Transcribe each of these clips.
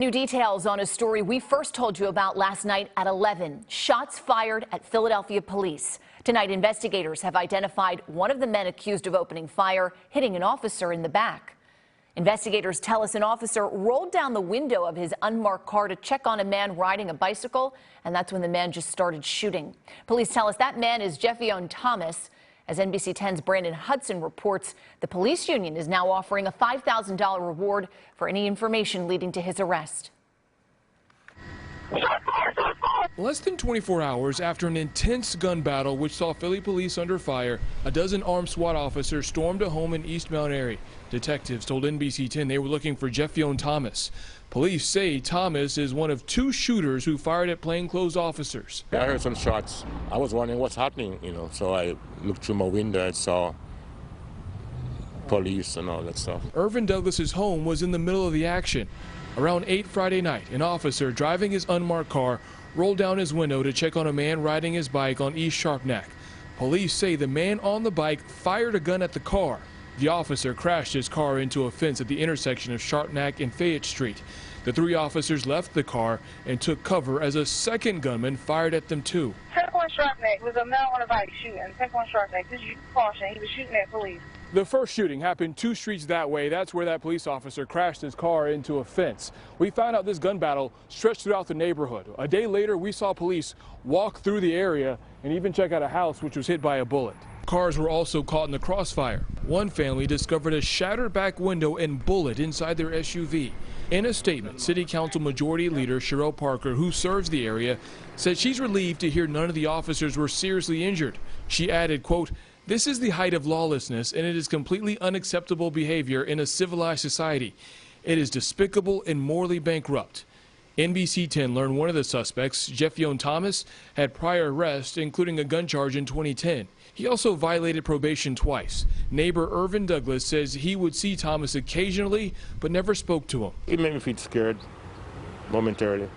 New details on a story we first told you about last night at 11. Shots fired at Philadelphia police. Tonight, investigators have identified one of the men accused of opening fire, hitting an officer in the back. Investigators tell us an officer rolled down the window of his unmarked car to check on a man riding a bicycle, and that's when the man just started shooting. Police tell us that man is Jeffione Thomas. As NBC10's Brandon Hudson reports, the police union is now offering a $5,000 reward for any information leading to his arrest. Less than 24 hours after an intense gun battle which saw Philly police under fire, a dozen armed SWAT officers stormed a home in East Mount Airy. Detectives told NBC10 they were looking for Jeffione Thomas. Police say Thomas is one of two shooters who fired at plainclothes officers. I heard some shots. I was wondering what's happening, so I looked through my window and saw police and all that stuff. Irvin Douglas's home was in the middle of the action. Around 8 Friday night, an officer driving his unmarked car rolled down his window to check on a man riding his bike on East Sharp Neck. Police say the man on the bike fired a gun at the car. The officer crashed his car into a fence at the intersection of Sharp Neck and Fayette Street. The three officers left the car and took cover as a second gunman fired at them too. Check on Sharp Neck was a man on a bike shooting. Check on Sharp Neck. This is caution. He was shooting at police. The first shooting happened 2 streets that way. That's where that police officer crashed his car into a fence. We found out this gun battle stretched throughout the neighborhood. A day later, we saw police walk through the area and even check out a house which was hit by a bullet. Cars were also caught in the crossfire. One family discovered a shattered back window and bullet inside their SUV. In a statement, City Council Majority Leader Cheryl Parker, who serves the area, said she's relieved to hear none of the officers were seriously injured. She added, quote, "This is the height of lawlessness, and it is completely unacceptable behavior in a civilized society. It is despicable and morally bankrupt." NBC10 learned one of the suspects, Jeffione Thomas, had prior arrests, including a gun charge in 2010. He also violated probation twice. Neighbor Irvin Douglas says he would see Thomas occasionally, but never spoke to him. It made me feel scared momentarily.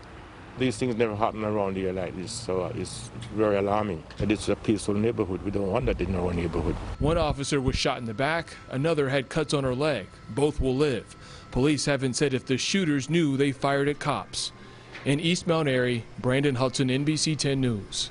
These things never happen around here like this, so it's very alarming. And it's a peaceful neighborhood. We don't want that in our neighborhood. One officer was shot in the back. Another had cuts on her leg. Both will live. Police haven't said if the shooters knew they fired at cops. In East Mount Airy, Brandon Hudson, NBC10 News.